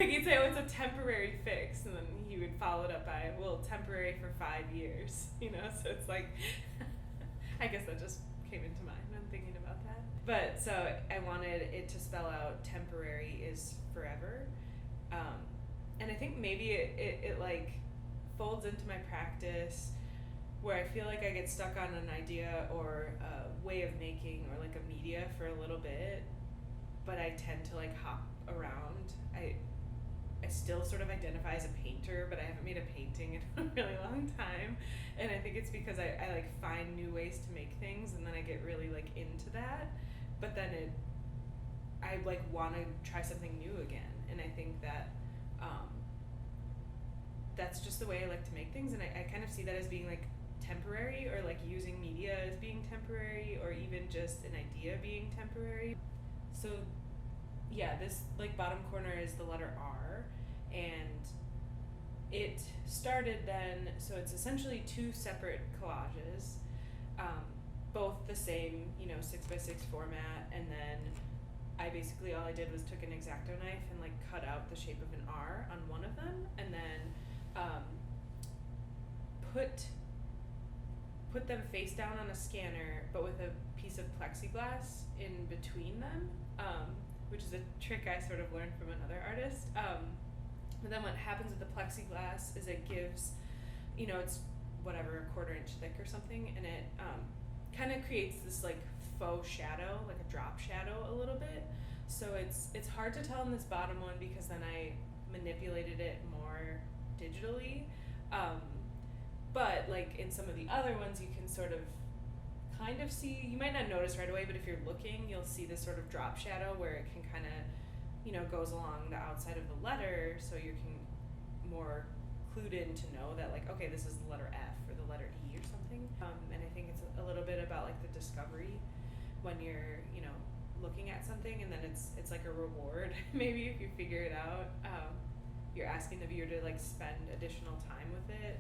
Like he'd say, "Oh, it's a temporary fix," and then he would follow it up by, "Well, temporary for 5 years." So it's like, I guess that just came into mind when thinking about that. But so I wanted it to spell out temporary is forever, um, and I think maybe it like folds into my practice where I feel like I get stuck on an idea or a way of making or like a media for a little bit, but I tend to like hop around. I still sort of identify as a painter, but I haven't made a painting in a really long time. And I think it's because I like find new ways to make things and then I get really like into that. But then I like want to try something new again. And I think that that's just the way I like to make things. And I kind of see that as being like temporary, or like using media as being temporary, or even just an idea being temporary. So yeah, this like bottom corner is the letter R, and it started then, so it's essentially two separate collages, um, both the same, 6x6 format, and then all I did was took an X-Acto knife and like cut out the shape of an R on one of them, and then put them face down on a scanner, but with a piece of plexiglass in between them, which is a trick I sort of learned from another artist. But then what happens with the plexiglass is it gives, it's whatever, a quarter inch thick or something, and it kind of creates this like faux shadow, like a drop shadow a little bit. So it's hard to tell in this bottom one because then I manipulated it more digitally. But like in some of the other ones, you can sort of kind of see, you might not notice right away, but if you're looking, you'll see this sort of drop shadow where it can kind of, goes along the outside of the letter, so you can more clued in to know that like, okay, this is the letter F or the letter E or something. And I think it's a little bit about like the discovery when you're, looking at something, and then it's like a reward maybe if you figure it out. You're asking the viewer to like spend additional time with it,